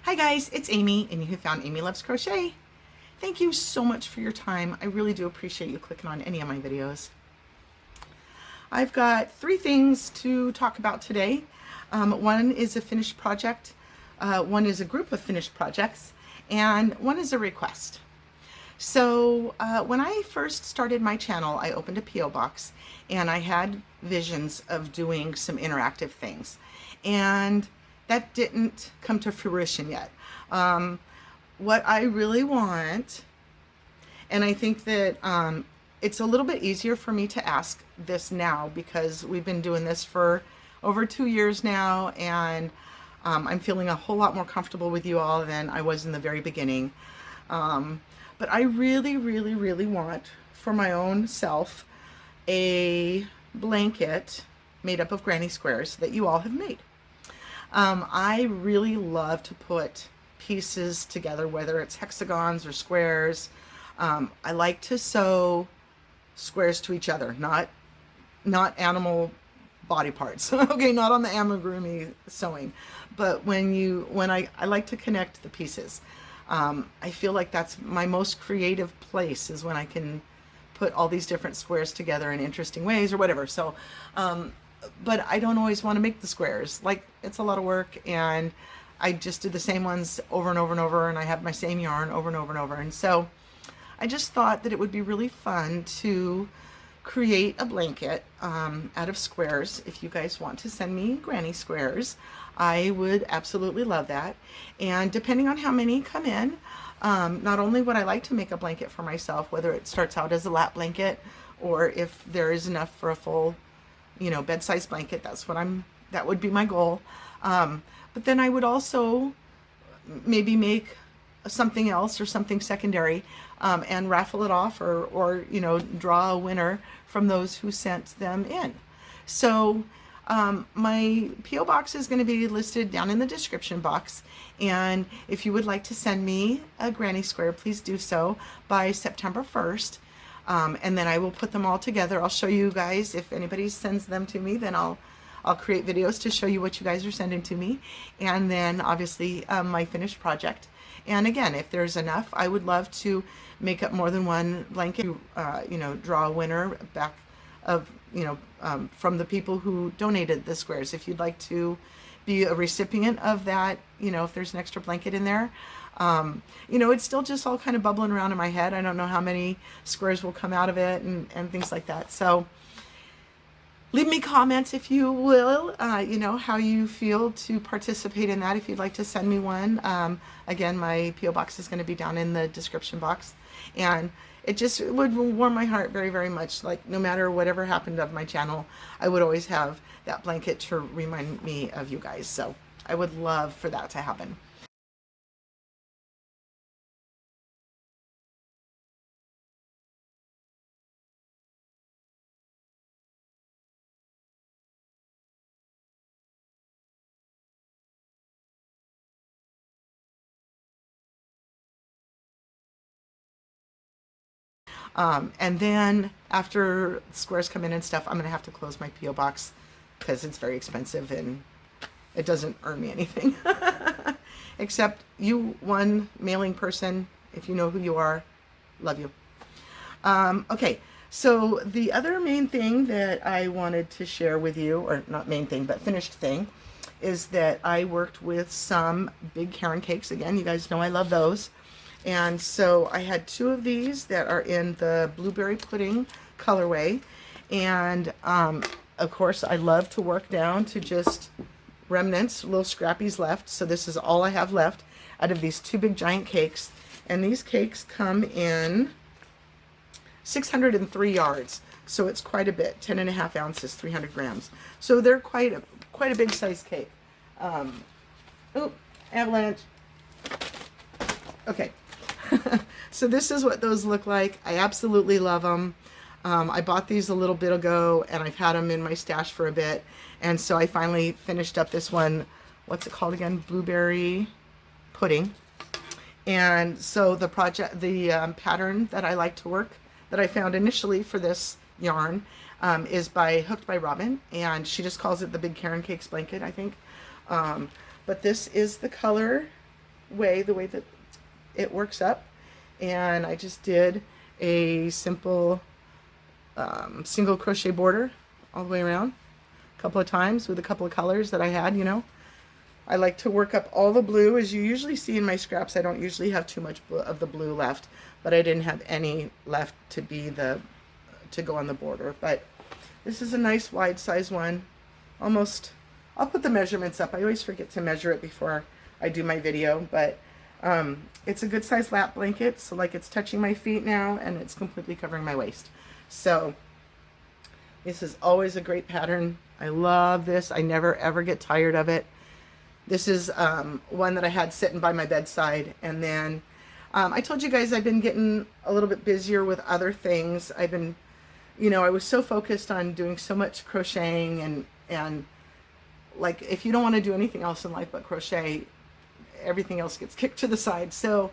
Hi guys, it's Amy, and you have found Amy Loves Crochet. Thank you so much for your time. I really do appreciate you clicking on any of my videos. I've got three things to talk about today. One is a finished project, one is a group of finished projects, and one is a request. So when I first started my channel, I opened a P.O. box, and I had visions of doing some interactive things. And that didn't come to fruition yet. What I really want, and I think that it's a little bit easier for me to ask this now because we've been doing this for over 2 years now, and I'm feeling a whole lot more comfortable with you all than I was in the very beginning. But I really, really, really want for my own self a blanket made up of granny squares that you all have made. I really love to put pieces together, whether it's hexagons or squares. I like to sew squares to each other, not animal body parts. Okay, not on the amigurumi sewing, but when I like to connect the pieces. I feel like that's my most creative place, is when I can put all these different squares together in interesting ways or whatever. So, but I don't always want to make the squares. Like, it's a lot of work, and I just do the same ones over and over and over, and I have my same yarn over and over and over. And so I just thought that it would be really fun to create a blanket out of squares. If you guys want to send me granny squares, I would absolutely love that. And depending on how many come in, not only would I like to make a blanket for myself, whether it starts out as a lap blanket or if there is enough for a full, bed-sized blanket, that would be my goal. But then I would also maybe make something else or something secondary, and raffle it off, or draw a winner from those who sent them in. So my P.O. box is going to be listed down in the description box, and if you would like to send me a granny square, please do so by September 1st. And then I will put them all together. I'll show you guys. If anybody sends them to me, then I'll create videos to show you what you guys are sending to me, and then obviously my finished project. And again, if there's enough, I would love to make up more than one blanket. Draw a winner back of from the people who donated the squares. If you'd like to be a recipient of that, if there's an extra blanket in there. It's still just all kind of bubbling around in my head. I don't know how many squares will come out of it and things like that. So leave me comments, if you will, how you feel to participate in that. If you'd like to send me one, again, my P.O. box is going to be down in the description box. And it would warm my heart very, very much. Like, no matter whatever happened of my channel, I would always have that blanket to remind me of you guys. So I would love for that to happen. And then after squares come in and stuff, I'm going to have to close my P.O. box because it's very expensive and it doesn't earn me anything. Except you, one mailing person, if you know who you are, love you. Okay, so the other main thing that I wanted to share with you, or not main thing, but finished thing, is that I worked with some big Karen cakes. Again, you guys know I love those. And so I had two of these that are in the blueberry pudding colorway. And of course, I love to work down to just remnants, little scrappies left. So this is all I have left out of these two big giant cakes. And these cakes come in 603 yards. So it's quite a bit, 10.5 ounces, 300 grams. So they're quite a big size cake. Oh, avalanche. Okay. So this is what those look like. I absolutely love them. I bought these a little bit ago, and I've had them in my stash for a bit. And so I finally finished up this one. What's it called again? Blueberry pudding. And so the pattern that I like to work, that I found initially for this yarn, is by Hooked by Robin, and she just calls it the Big Karen Cakes blanket, I think. But this is the color way, the way that it works up. And I just did a simple single crochet border all the way around a couple of times with a couple of colors that I had, you know. I like to work up all the blue. As you usually see in my scraps, I don't usually have too much of the blue left, but I didn't have any left to go on the border. But this is a nice wide size one. Almost, I'll put the measurements up. I always forget to measure it before I do my video, but it's a good size lap blanket. So like it's touching my feet now and it's completely covering my waist. So this is always a great pattern. I love this. I never ever get tired of it. This is one that I had sitting by my bedside. And then I told you guys I've been getting a little bit busier with other things. I've been, you know, I was so focused on doing so much crocheting and like if you don't want to do anything else in life but crochet, everything else gets kicked to the side. So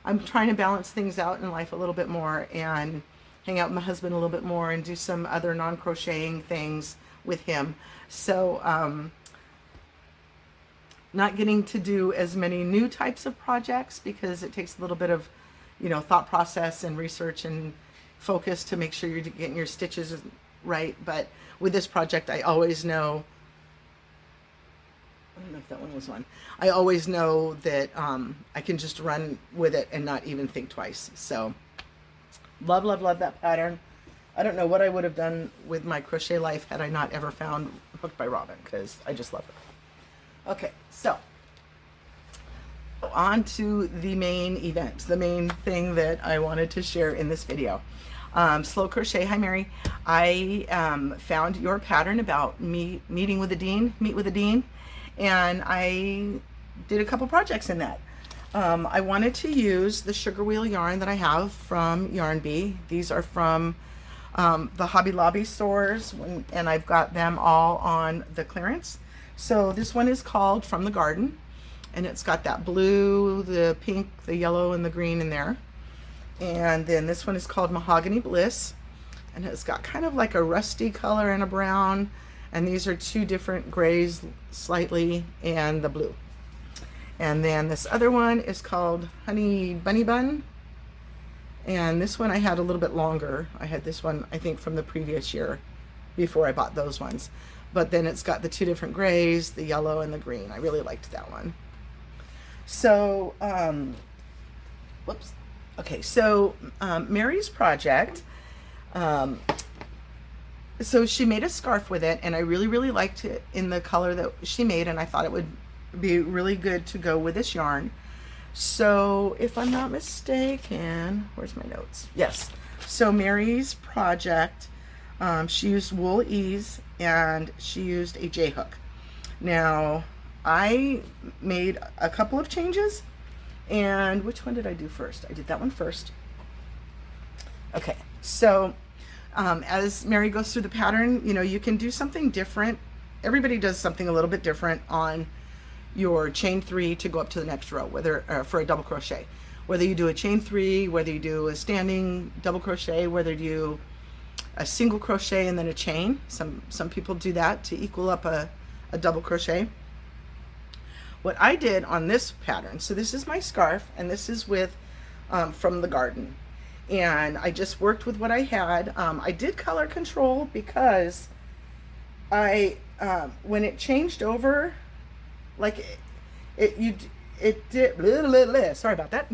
I'm trying to balance things out in life a little bit more and hang out with my husband a little bit more and do some other non-crocheting things with him. So not getting to do as many new types of projects because it takes a little bit of, you know, thought process and research and focus to make sure you're getting your stitches right. But with this project, I always know, I don't know if that one was one. I always know that I can just run with it and not even think twice. So love, love, love that pattern. I don't know what I would have done with my crochet life had I not ever found Hooked by Robin, because I just love it. Okay, so on to the main event, the main thing that I wanted to share in this video. Slow crochet. Hi Mary. I found your pattern about meeting with a dean, meet with a dean, and I did a couple projects in that. I wanted to use the Sugarwheel yarn that I have from Yarn Bee. These are from the Hobby Lobby stores, and I've got them all on the clearance. So this one is called From the Garden, and it's got that blue, the pink, the yellow, and the green in there. And then this one is called Mahogany Bliss, and it's got kind of like a rusty color and a brown, and these are two different grays slightly, and the blue. And then this other one is called Honey Bunny Bun, and this one I had a little bit longer. I had this one, I think, from the previous year before I bought those ones. But then it's got the two different grays, the yellow and the green. I really liked that one. So, whoops. Okay, so Mary's project, so she made a scarf with it, and I really, really liked it in the color that she made, and I thought it would be really good to go with this yarn. So if I'm not mistaken, where's my notes? Yes. So Mary's project, she used Wool Ease and she used a J-hook. Now I made a couple of changes, and which one did I do first? I did that one first. Okay, so as Mary goes through the pattern, you know, you can do something different. Everybody does something a little bit different on your chain 3 to go up to the next row, whether for a double crochet, whether you do a chain 3, whether you do a standing double crochet, whether you do a single crochet and then a chain. Some people do that to equal up a double crochet. What I did on this pattern, so this is my scarf, and this is with From the Garden, and I just worked with what I had. I did color control because I when it changed over, like it did blah, blah, blah, sorry about that.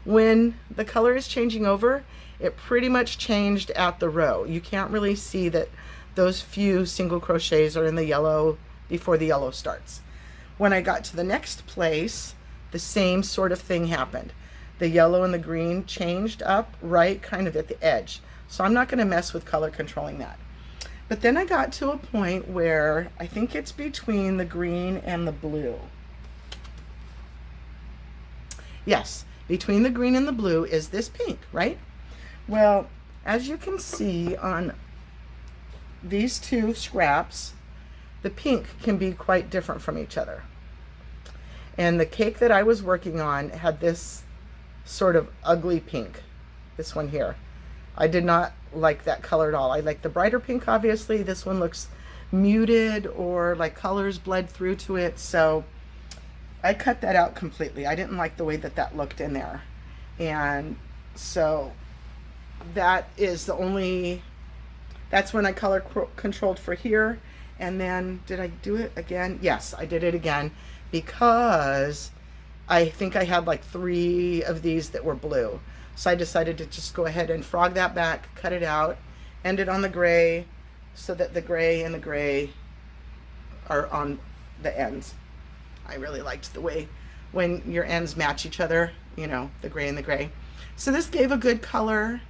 When the color is changing over, it pretty much changed at the row. You can't really see that those few single crochets are in the yellow before the yellow starts. When I got to the next place, the same sort of thing happened. The yellow and the green changed up right kind of at the edge. So I'm not going to mess with color controlling that. But then I got to a point where I think it's between the green and the blue. Yes, between the green and the blue is this pink, right? Well, as you can see on these two scraps, the pink can be quite different from each other. And the cake that I was working on had this sort of ugly pink, this one here. I did not like that color at all. I like the brighter pink, obviously. This one looks muted, or like colors bled through to it. So I cut that out completely. I didn't like the way that that looked in there. And so that is the only, that's when I color controlled for here. And then did I do it again? Yes, I did it again because I think I had like 3 of these that were blue. So I decided to just go ahead and frog that back, cut it out, end it on the gray so that the gray and the gray are on the ends. I really liked the way when your ends match each other, you know, the gray and the gray. So this gave a good color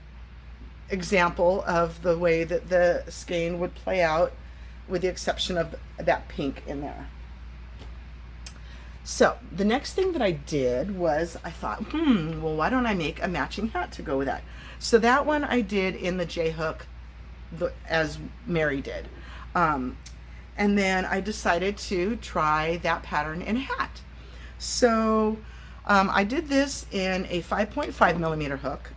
example of the way that the skein would play out, with the exception of that pink in there. So the next thing that I did was I thought, well, why don't I make a matching hat to go with that? So that one I did in the J-hook as Mary did. And then I decided to try that pattern in a hat. So I did this in a 5.5 millimeter hook.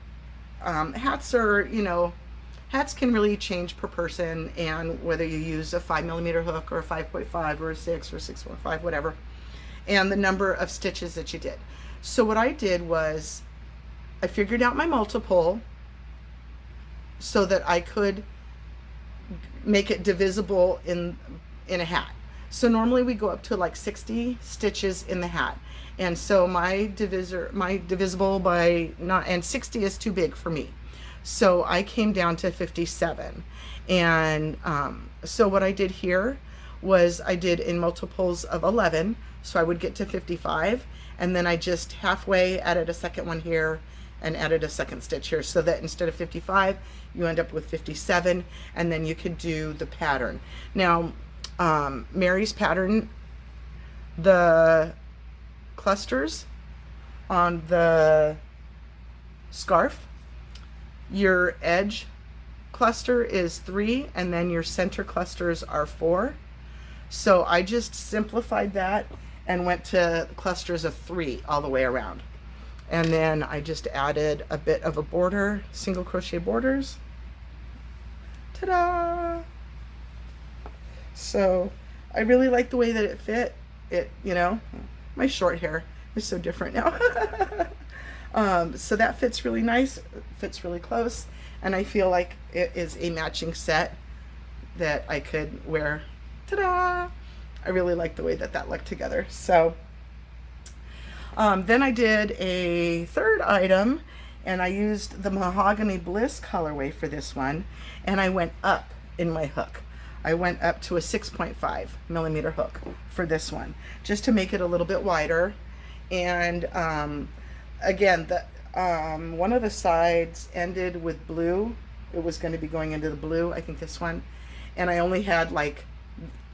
Hats are, you know, hats can really change per person, and whether you use a 5 millimeter hook or a 5.5 or a 6 or 6.5, whatever, and the number of stitches that you did. So what I did was I figured out my multiple so that I could make it divisible in a hat. So normally we go up to like 60 stitches in the hat. And so my divisible by not, and 60 is too big for me. So I came down to 57. And so what I did here was I did in multiples of 11. So I would get to 55. And then I just halfway added a second one here and added a second stitch here, so that instead of 55, you end up with 57. And then you could do the pattern. Now, Mary's pattern, the clusters on the scarf, your edge cluster is 3 and then your center clusters are 4. So I just simplified that and went to clusters of 3 all the way around. And then I just added a bit of a border, single crochet borders. Ta-da! So I really like the way that it fit. It, you know, my short hair is so different now. So that fits really nice, fits really close, and I feel like it is a matching set that I could wear. Ta-da! I really like the way that that looked together. So then I did a third item, and I used the Mahogany Bliss colorway for this one, and I went up in my hook. I went up to a 6.5 millimeter hook for this one, just to make it a little bit wider. And again, the one of the sides ended with blue. It was going to be going into the blue, I think this one, and I only had like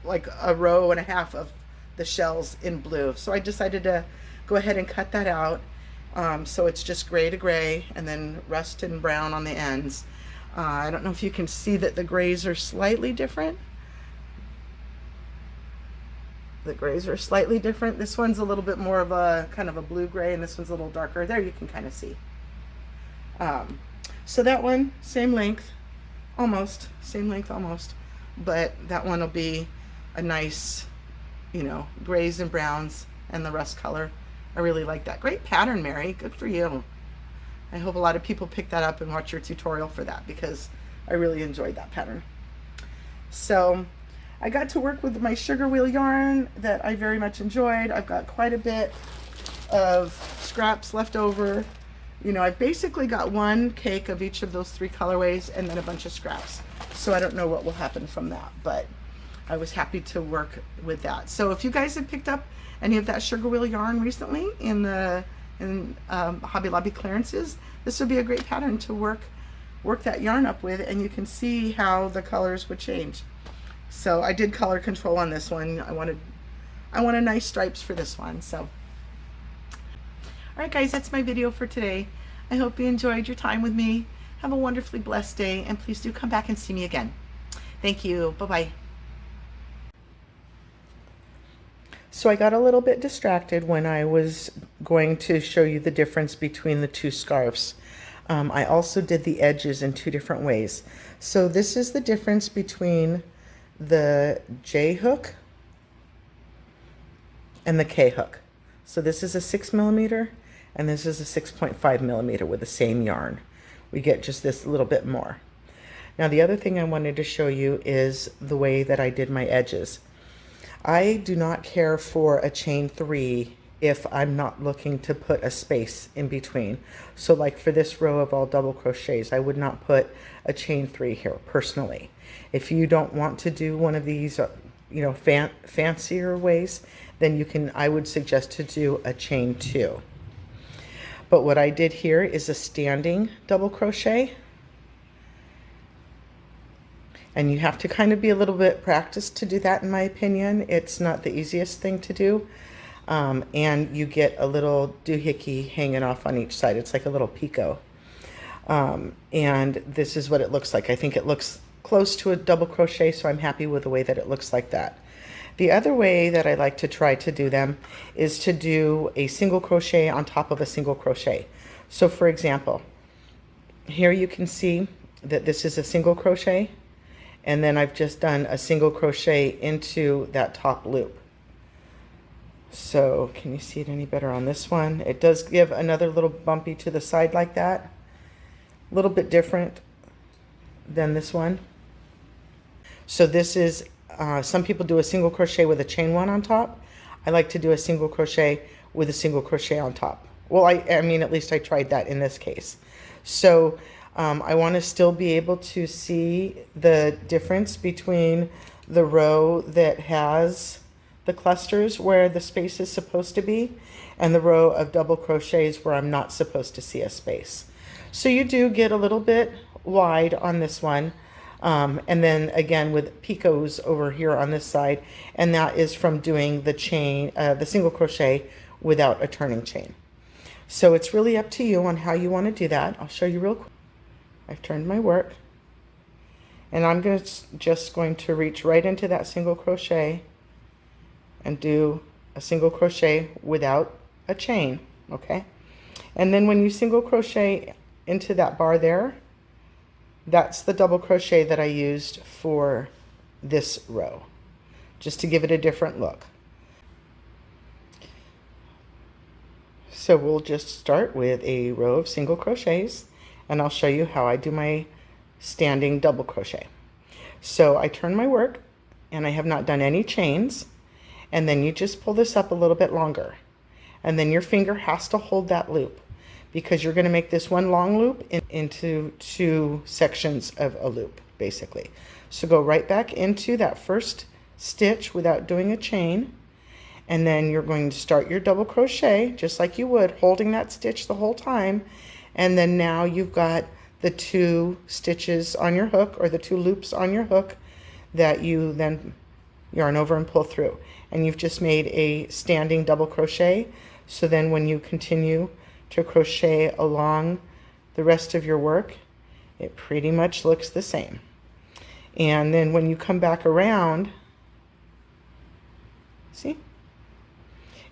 a row and a half of the shells in blue. So I decided to go ahead and cut that out. So it's just gray to gray and then rust and brown on the ends. I don't know if you can see that the grays are slightly different. The grays are slightly different. This one's a little bit more of a kind of a blue gray, and this one's a little darker. There you can kind of see. So that one, same length, almost, same length almost, but that one will be a nice, you know, grays and browns and the rust color. I really like that. Great pattern, Mary. Good for you. I hope a lot of people pick that up and watch your tutorial for that, because I really enjoyed that pattern. So I got to work with my Sugarwheel yarn that I very much enjoyed. I've got quite a bit of scraps left over. You know, I've basically got one cake of each of those 3 colorways and then a bunch of scraps. So I don't know what will happen from that, but I was happy to work with that. So if you guys have picked up any of that Sugarwheel yarn recently in Hobby Lobby clearances, this would be a great pattern to work that yarn up with, and you can see how the colors would change. So I did color control on this one. I wanted nice stripes for this one. So all right guys, that's my video for today. I hope you enjoyed your time with me. Have a wonderfully blessed day, and please do come back and see me again. Thank you. Bye-bye. So I got a little bit distracted when I was going to show you the difference between the 2 scarves. I also did the edges in 2 different ways. So this is the difference between the J hook and the K hook. So this is a 6mm and this is a 6.5mm with the same yarn. We get just this little bit more. Now the other thing I wanted to show you is the way that I did my edges. I do not care for a chain 3 if I'm not looking to put a space in between. So like for this row of all double crochets, I would not put a chain 3 here personally. If you don't want to do one of these, you know, fancier ways, then you can, I would suggest to do a chain 2. But what I did here is a standing double crochet. And you have to kind of be a little bit practiced to do that, in my opinion. It's not the easiest thing to do. And you get a little doohickey hanging off on each side. It's like a little picot. And this is what it looks like. I think it looks close to a double crochet, so I'm happy with the way that it looks like that. The other way that I like to try to do them is to do a single crochet on top of a single crochet. So for example, here you can see that this is a single crochet. And then I've just done a single crochet into that top loop. So can you see it any better on this one? It does give another little bumpy to the side like that. A little bit different than this one. So this is, some people do a single crochet with a chain 1 on top. I like to do a single crochet with a single crochet on top. Well, I mean, at least I tried that in this case. So I want to still be able to see the difference between the row that has the clusters where the space is supposed to be and the row of double crochets where I'm not supposed to see a space. So you do get a little bit wide on this one. And then again with picots over here on this side, and that is from doing the chain, the single crochet without a turning chain. So it's really up to you on how you want to do that. I'll show you real quick. I've turned my work and I'm just going to reach right into that single crochet and do a single crochet without a chain, okay? And then when you single crochet into that bar there, that's the double crochet that I used for this row, just to give it a different look. So we'll just start with a row of single crochets and I'll show you how I do my standing double crochet. So I turn my work and I have not done any chains, and then you just pull this up a little bit longer, and then your finger has to hold that loop because you're going to make this one long loop into 2 sections of a loop basically. So go right back into that first stitch without doing a chain, and then you're going to start your double crochet just like you would, holding that stitch the whole time. And then now you've got the 2 stitches on your hook, or the 2 loops on your hook, that you then yarn over and pull through. And you've just made a standing double crochet. So then when you continue to crochet along the rest of your work, it pretty much looks the same. And then when you come back around, see?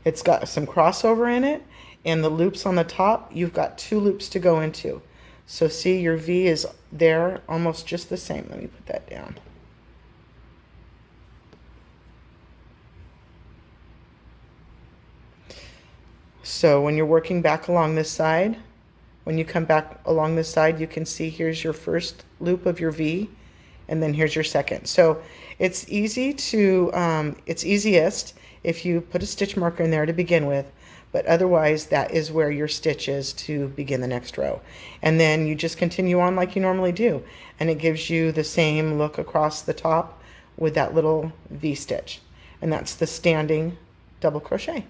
It's got some crossover in it. And the loops on the top, you've got 2 loops to go into. So see, your V is there almost just the same. Let me put that down. So when you're working back along this side, when you come back along this side, you can see here's your first loop of your V, and then here's your second. So it's easy to, it's easiest if you put a stitch marker in there to begin with. But otherwise, that is where your stitch is to begin the next row. And then you just continue on like you normally do. And it gives you the same look across the top with that little V stitch. And that's the standing double crochet.